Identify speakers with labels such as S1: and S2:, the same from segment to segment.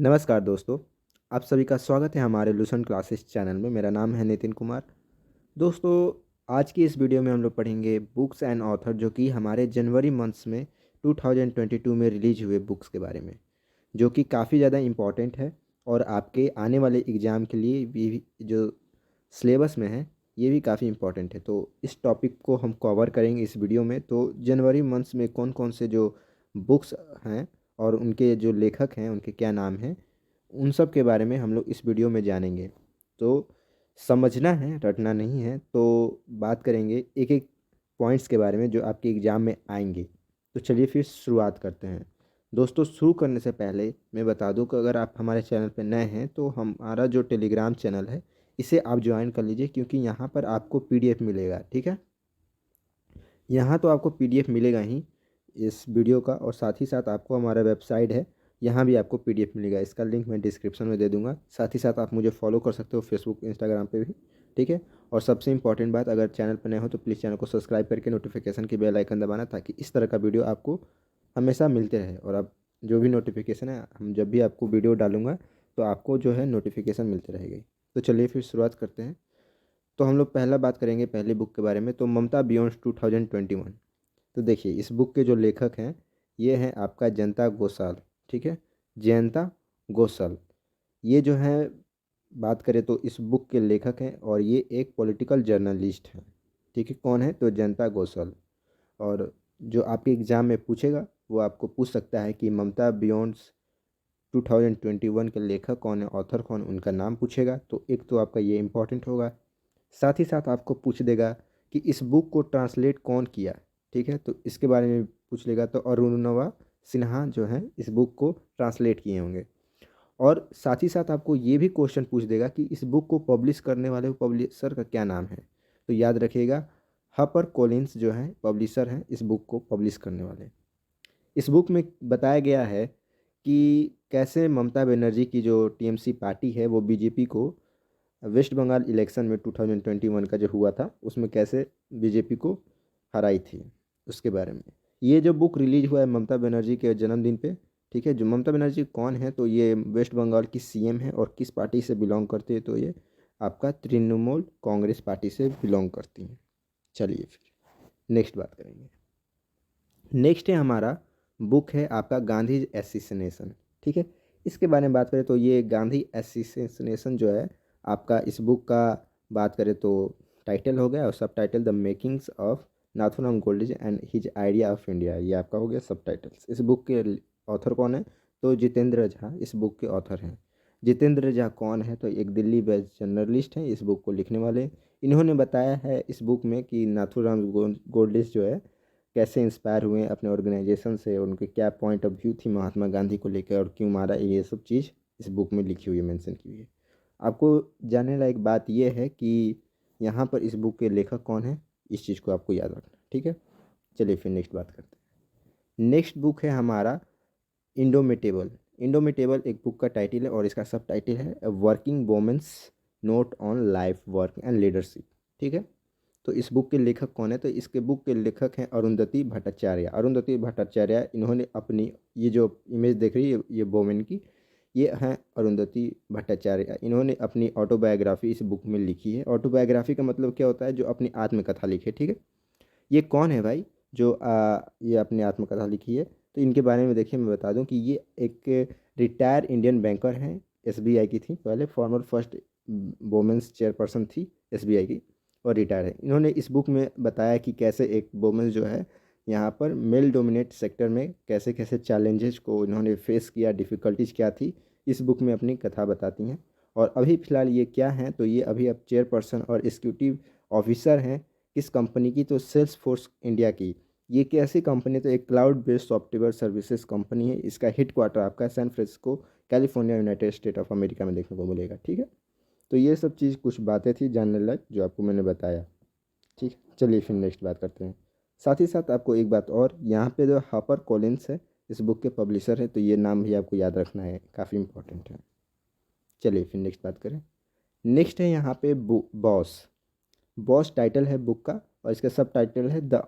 S1: नमस्कार दोस्तों, आप सभी का स्वागत है हमारे लूसेंट क्लासेस चैनल में। मेरा नाम है नितिन कुमार। दोस्तों, आज की इस वीडियो में हम लोग पढ़ेंगे बुक्स एंड ऑथर जो कि हमारे जनवरी मंथ्स में 2022 में रिलीज हुए बुक्स के बारे में, जो कि काफ़ी ज़्यादा इम्पॉर्टेंट है और आपके आने वाले एग्ज़ाम के लिए भी जो सिलेबस में है ये भी काफ़ी इम्पॉर्टेंट है। तो इस टॉपिक को हम कवर करेंगे इस वीडियो में। तो जनवरी मंथ्स में कौन कौन से जो बुक्स हैं और उनके जो लेखक हैं उनके क्या नाम हैं, उन सब के बारे में हम लोग इस वीडियो में जानेंगे। तो समझना है, रटना नहीं है। तो बात करेंगे एक एक पॉइंट्स के बारे में जो आपके एग्ज़ाम में आएंगे। तो चलिए फिर शुरुआत करते हैं। दोस्तों, शुरू करने से पहले मैं बता दूं कि अगर आप हमारे चैनल पर नए हैं तो हमारा जो टेलीग्राम चैनल है इसे आप ज्वाइन कर लीजिए, क्योंकि यहाँ पर आपको पीडीएफ मिलेगा। ठीक है, यहाँ तो आपको पीडीएफ मिलेगा ही इस वीडियो का, और साथ ही साथ आपको हमारा वेबसाइट है, यहाँ भी आपको पीडीएफ मिलेगा। इसका लिंक मैं डिस्क्रिप्शन में दे दूँगा। साथ ही साथ आप मुझे फॉलो कर सकते हो फेसबुक, इंस्टाग्राम पे भी। ठीक है, और सबसे इंपॉर्टेंट बात, अगर चैनल पर नए हो तो प्लीज़ चैनल को सब्सक्राइब करके नोटिफिकेशन की बेल आइकन दबाना, ताकि इस तरह का वीडियो आपको हमेशा मिलते रहे। और आप जो भी नोटिफिकेशन है, हम जब भी आपको वीडियो डालूंगा तो आपको जो है नोटिफिकेशन मिलते रहेगी। तो चलिए फिर शुरुआत करते हैं। तो हम लोग पहला बात करेंगे पहली बुक के बारे में, तो ममता बियॉन्ड 2021। तो देखिए, इस बुक के जो लेखक हैं ये हैं आपका जयंता घोषाल। ठीक है, जयंता घोषाल ये जो है, बात करें तो इस बुक के लेखक हैं और ये एक पॉलिटिकल जर्नलिस्ट हैं। ठीक है, कौन है? तो जयंता घोषाल। और जो आपके एग्ज़ाम में पूछेगा वो आपको पूछ सकता है कि ममता बियॉन्ड्स 2021 के लेखक कौन है, ऑथर कौन, उनका नाम पूछेगा। तो एक तो आपका ये इम्पोर्टेंट होगा। साथ ही साथ आपको पूछ देगा कि इस बुक को ट्रांसलेट कौन किया। ठीक है, तो इसके बारे में पूछ लेगा। तो अरुणवा सिन्हा जो है इस बुक को ट्रांसलेट किए होंगे। और साथ ही साथ आपको ये भी क्वेश्चन पूछ देगा कि इस बुक को पब्लिश करने वाले पब्लिशर का क्या नाम है। तो याद रखिएगा, हापर कॉलिंस जो है पब्लिशर हैं इस बुक को पब्लिश करने वाले। इस बुक में बताया गया है कि कैसे ममता बनर्जी की जो टीएमसी पार्टी है वो बीजेपी को वेस्ट बंगाल इलेक्शन में 2021 का जो हुआ था उसमें कैसे बीजेपी को हराई थी, उसके बारे में। ये जो बुक रिलीज हुआ है ममता बनर्जी के जन्मदिन पे। ठीक है, जो ममता बनर्जी कौन है, तो ये वेस्ट बंगाल की सीएम है और किस पार्टी से बिलोंग करती है, तो ये आपका तृणमूल कांग्रेस पार्टी से बिलोंग करती हैं। चलिए फिर नेक्स्ट बात करेंगे। नेक्स्ट है हमारा बुक है आपका गांधी एसिसिनेशन। ठीक है, इसके बारे में बात करें तो ये गांधी एसिसिनेशन जो है आपका, इस बुक का बात करें तो टाइटल हो गया, और सब title the makings of Nathuram Godse and his idea of India, ये आपका हो गया सब टाइटल्स। इस बुक के ऑथर कौन है, तो जितेंद्र झा इस बुक के ऑथर हैं। जितेंद्र झा कौन है, तो एक दिल्ली बेस्ड जर्नलिस्ट हैं इस बुक को लिखने वाले। इन्होंने बताया है इस बुक में कि नाथुराम गोडसे जो है कैसे इंस्पायर हुए अपने ऑर्गेनाइजेशन से, उनके क्या पॉइंट ऑफ व्यू थी महात्मा गांधी को लेकर और क्यों मारा, ये सब चीज़ इस बुक में लिखी हुई है, मेंशन की हुई है। आपको जानने लायक बात यह है कि यहाँ पर इस बुक के लेखक कौन है, इस चीज़ को आपको याद रखना। ठीक है, चलिए फिर नेक्स्ट बात करते हैं। नेक्स्ट बुक है हमारा इंडोमिटेबल। इंडोमिटेबल एक बुक का टाइटल है और इसका सब टाइटल है working women's note on life work and leadership. ठीक है, तो इस बुक के लेखक कौन है, तो इसके बुक के लेखक हैं अरुंधति भट्टाचार्य। अरुंधति भट्टाचार्य, इन्होंने अपनी ये जो इमेज देख रही है ये वोमेन की, ये हैं अरुंधति भट्टाचार्य। इन्होंने अपनी ऑटोबायोग्राफी इस बुक में लिखी है। ऑटोबायोग्राफी का मतलब क्या होता है, जो अपनी आत्मकथा लिखे। ठीक है, ये कौन है भाई जो ये अपनी आत्मकथा लिखी है, तो इनके बारे में देखिए, मैं बता दूं कि ये एक रिटायर इंडियन बैंकर हैं, एसबीआई की थी पहले, फॉर्मर फर्स्ट वोमेंस चेयरपर्सन थी एसबीआई की, और रिटायर है। इन्होंने इस बुक में बताया कि कैसे एक वोमेंस जो है यहाँ पर मेल डोमिनेट सेक्टर में कैसे कैसे चैलेंजेस को इन्होंने फेस किया, डिफ़िकल्टीज क्या थी, इस बुक में अपनी कथा बताती हैं। और अभी फ़िलहाल ये क्या हैं, तो ये अभी अब चेयरपर्सन और एग्जीक्यूटिव ऑफिसर हैं किस कंपनी की, तो सेल्स फोर्स इंडिया की। ये कैसी कंपनी, तो एक cloud based software services company है। इसका हेड क्वार्टर आपका San Francisco California United State of America में देखने को मिलेगा। ठीक है, तो ये सब चीज़ कुछ बातें थी जानने लायक जो आपको मैंने बताया। ठीक, चलिए फिर नेक्स्ट बात करते हैं। साथ ही साथ आपको एक बात और, यहाँ पे जो हापर कॉलिंस है इस बुक के पब्लिशर है, तो ये नाम भी आपको याद रखना है, काफ़ी इंपॉर्टेंट है। चलिए फिर नेक्स्ट बात करें। नेक्स्ट है यहाँ पे बॉस। बॉस टाइटल है बुक का, और इसका सब टाइटल है the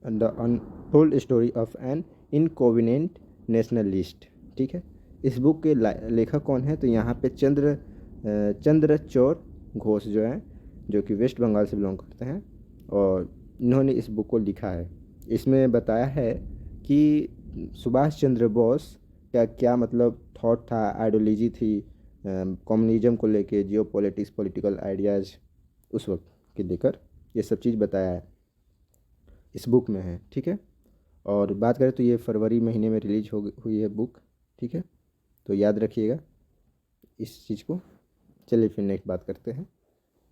S1: untold story of an inconvenient nationalist. ठीक है, इस बुक के लेखक कौन है? तो यहाँ पे चंद्रचूड़ घोष जो हैं, जो कि वेस्ट बंगाल से बिलोंग करते हैं, और इन्होंने इस बुक को लिखा है। इसमें बताया है कि सुभाष चंद्र बोस का क्या मतलब थॉट था, आइडियोलॉजी थी कम्युनिज्म को लेके, जियो पॉलिटिक्स, पॉलिटिकल आइडियाज़ उस वक्त के लेकर, ये सब चीज़ बताया है, इस बुक में है। ठीक है। और बात करें तो ये फरवरी महीने में रिलीज हुई है बुक। ठीक है, तो याद रखिएगा इस चीज़ को। चलिए फिर नेक्स्ट बात करते हैं।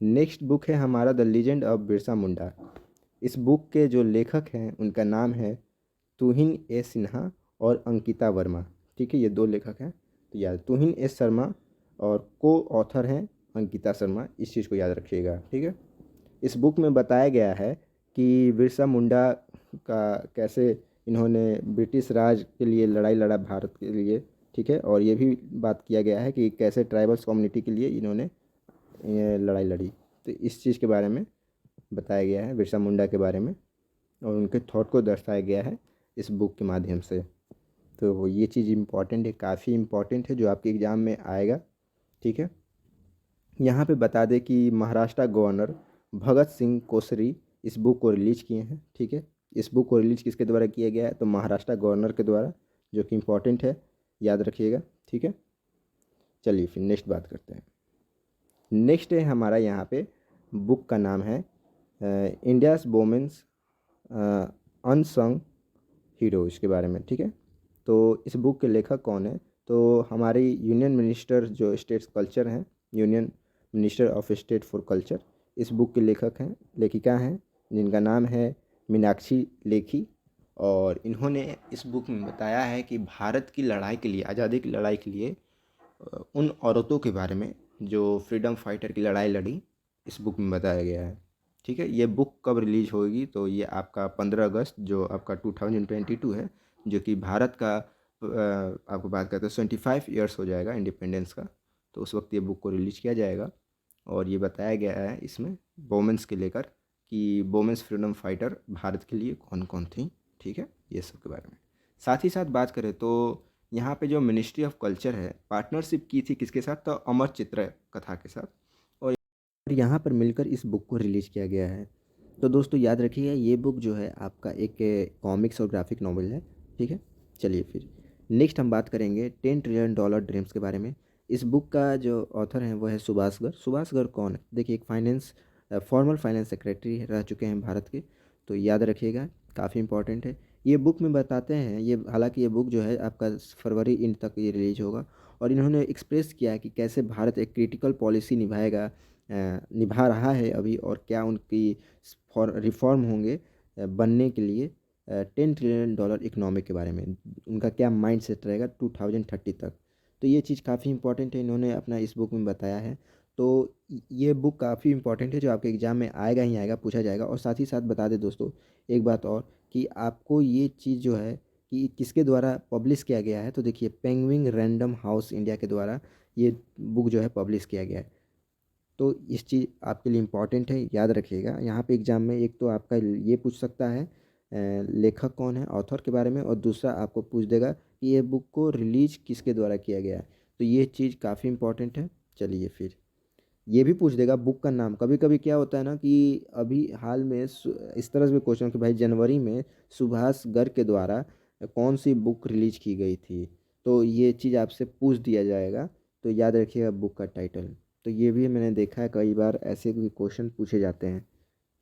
S1: नेक्स्ट बुक है हमारा the legend of Birsa Munda. इस बुक के जो लेखक हैं उनका नाम है तुहिन ए सिन्हा और अंकिता वर्मा। ठीक है, ये दो लेखक हैं, तो याद, तुहिन एस शर्मा और को ऑथर हैं अंकिता शर्मा, इस चीज़ को याद रखिएगा। ठीक है। इस बुक में बताया गया है कि बिरसा मुंडा का कैसे इन्होंने ब्रिटिश राज के लिए लड़ाई लड़ा, भारत के लिए। ठीक है, और ये भी बात किया गया है कि कैसे ट्राइबल्स कम्युनिटी के लिए इन्होंने ये लड़ाई लड़ी। तो इस चीज़ के बारे में बताया गया है, बिरसा मुंडा के बारे में, और उनके थॉट को दर्शाया गया है इस बुक के माध्यम से। तो ये चीज़ इम्पॉर्टेंट है, काफ़ी इम्पॉर्टेंट है, जो आपके एग्ज़ाम में आएगा। ठीक है। यहाँ पे बता दें कि महाराष्ट्र गवर्नर भगत सिंह कोश्यारी इस बुक को रिलीज किए हैं। ठीक है, इस बुक को रिलीज किसके द्वारा किया गया है? तो महाराष्ट्र गवर्नर के द्वारा, जो कि इम्पोर्टेंट है, याद रखिएगा। ठीक है, चलिए फिर नेक्स्ट बात करते हैं। नेक्स्ट है हमारा यहाँ पे बुक का नाम है इंडियाज़ वोमेंस अनसंग हीरोज़ के बारे में। ठीक है, तो इस बुक के लेखक कौन है? तो हमारी यूनियन मिनिस्टर जो स्टेट्स कल्चर हैं, union minister of state for culture, इस बुक के लेखक हैं, लेखिका हैं, जिनका नाम है मीनाक्षी लेखी। और इन्होंने इस बुक में बताया है कि भारत की लड़ाई के लिए, आज़ादी की लड़ाई के लिए उन औरतों के बारे में जो फ्रीडम फाइटर की लड़ाई लड़ी, इस बुक में बताया गया है। ठीक है, ये बुक कब रिलीज होगी? तो ये आपका 15 अगस्त जो आपका 2022 है, जो कि भारत का आपको बात करते हैं 25 ईयर्स हो जाएगा इंडिपेंडेंस का, तो उस वक्त ये बुक को रिलीज किया जाएगा। और ये बताया गया है इसमें वोमेंस के लेकर कि वोमेंस फ्रीडम फाइटर भारत के लिए कौन कौन थी। ठीक है, ये सब के बारे में। साथ ही साथ बात करें तो यहाँ पे जो मिनिस्ट्री ऑफ कल्चर है, पार्टनरशिप की थी किसके साथ? तो अमर चित्र कथा के साथ, और यहाँ पर मिलकर इस बुक को रिलीज़ किया गया है। तो दोस्तों याद रखिएगा, ये बुक जो है आपका एक कॉमिक्स और ग्राफिक नॉवल है। ठीक है, चलिए फिर नेक्स्ट हम बात करेंगे $10 ट्रिलियन ड्रीम्स के बारे में। इस बुक का जो ऑथर है वो है सुभाष गर्ग। सुभाष गर्ग कौन है? देखिए, एक फॉर्मल फाइनेंस सेक्रेटरी रह चुके हैं भारत के, तो याद रखिएगा, काफ़ी इंपॉर्टेंट है। ये बुक में बताते हैं, ये हालांकि ये बुक जो है आपका फरवरी एंड तक ये रिलीज होगा, और इन्होंने एक्सप्रेस किया है कि कैसे भारत एक क्रिटिकल पॉलिसी निभा रहा है अभी, और क्या उनकी रिफॉर्म होंगे बनने के लिए $10 ट्रिलियन इकोनॉमी के बारे में, उनका क्या माइंड सेट रहेगा 2030 तक। तो ये चीज़ काफ़ी इंपॉर्टेंट है, इन्होंने अपना इस बुक में बताया है। तो ये बुक काफ़ी इंपॉर्टेंट है, जो आपके एग्ज़ाम में आएगा ही आएगा, पूछा जाएगा। और साथ ही साथ बता दें दोस्तों एक बात और, कि आपको ये चीज़ जो है कि किसके द्वारा पब्लिश किया गया है, तो देखिए पेंगुइन रैंडम हाउस इंडिया के द्वारा ये बुक जो है पब्लिश किया गया है। तो इस चीज़ आपके लिए इम्पॉर्टेंट है, याद रखिएगा। यहाँ पे एग्ज़ाम में एक तो आपका ये पूछ सकता है लेखक कौन है, ऑथर के बारे में, और दूसरा आपको पूछ देगा कि ये बुक को रिलीज किसके द्वारा किया गया है। तो ये चीज़ काफ़ी इम्पॉर्टेंट है। चलिए फिर ये भी पूछ देगा बुक का नाम। कभी कभी क्या होता है ना कि अभी हाल में इस तरह से भी क्वेश्चन कि भाई जनवरी में सुभाष गर्ग के द्वारा कौन सी बुक रिलीज की गई थी, तो ये चीज़ आपसे पूछ दिया जाएगा। तो याद रखिएगा बुक का टाइटल। तो ये भी मैंने देखा है, कई बार ऐसे भी क्वेश्चन पूछे जाते हैं।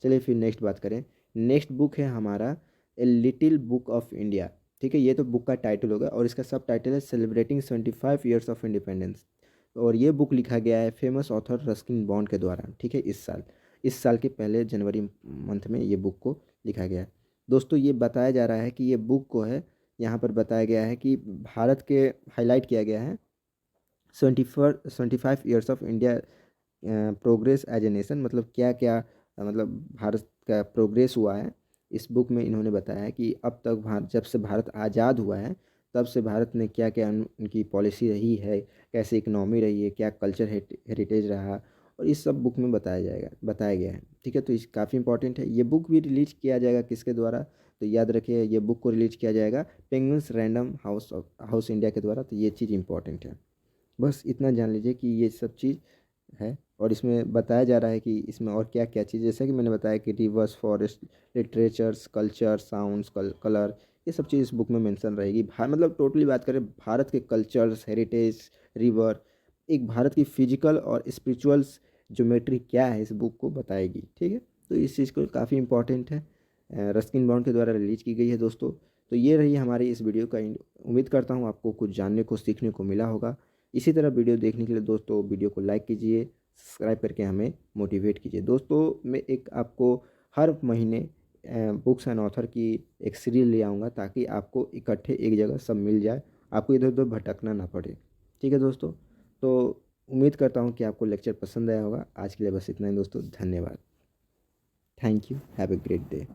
S1: चलिए फिर नेक्स्ट बात करें। नेक्स्ट बुक है हमारा a little book of India. ठीक है, ये तो बुक का टाइटल होगा, और इसका सब टाइटल है सेलिब्रेटिंग 75 ईयर्स ऑफ इंडिपेंडेंस। और ये बुक लिखा गया है फेमस ऑथर रस्किन बॉन्ड के द्वारा। ठीक है, इस साल के पहले जनवरी मंथ में ये बुक को लिखा गया है। दोस्तों ये बताया जा रहा है कि ये बुक को है, यहाँ पर बताया गया है कि भारत के हाईलाइट किया गया है 75 years of India progress as a nation, मतलब क्या क्या मतलब भारत का प्रोग्रेस हुआ है। इस बुक में इन्होंने बताया है कि अब तक भारत, जब से भारत आज़ाद हुआ है, तब से भारत में क्या क्या उनकी पॉलिसी रही है, कैसे इकनॉमी रही है, क्या कल्चर हेरिटेज रहा, और इस सब बुक में बताया गया है। ठीक है, तो इस काफ़ी इंपॉर्टेंट है। ये बुक भी रिलीज किया जाएगा किसके द्वारा? तो याद रखिए ये बुक को रिलीज किया जाएगा पेंगुइन्स रैंडम हाउस इंडिया के द्वारा, तो ये चीज़ इंपॉर्टेंट है। बस इतना जान लीजिए कि ये सब चीज़ है। और इसमें बताया जा रहा है कि इसमें और क्या क्या चीज़, जैसे कि मैंने बताया कि reverse, forest, literatures, culture, sounds, colour, ये सब चीज़ इस बुक में मेंशन रहेगी। मतलब टोटली बात करें भारत के कल्चर्स, हेरिटेज, रिवर, एक भारत की फिजिकल और स्पिरिचुअल्स ज्योमेट्री क्या है, इस बुक को बताएगी। ठीक है, तो इस चीज़ को काफ़ी इंपॉर्टेंट है। रस्किन बॉन्ड के द्वारा रिलीज की गई है दोस्तों। तो ये रही हमारी इस वीडियो का उम्मीद करता हूँ आपको कुछ जानने को, सीखने को मिला होगा। इसी तरह वीडियो देखने के लिए दोस्तों वीडियो को लाइक कीजिए, सब्सक्राइब करके हमें मोटिवेट कीजिए। दोस्तों मैं एक आपको हर महीने बुक्स एंड ऑथर की एक सीरीज ले आऊँगा, ताकि आपको इकट्ठे एक जगह सब मिल जाए, आपको इधर उधर भटकना ना पड़े। ठीक है दोस्तों, तो उम्मीद करता हूँ कि आपको लेक्चर पसंद आया होगा। आज के लिए बस इतना ही दोस्तों, धन्यवाद। Thank you, have a great day.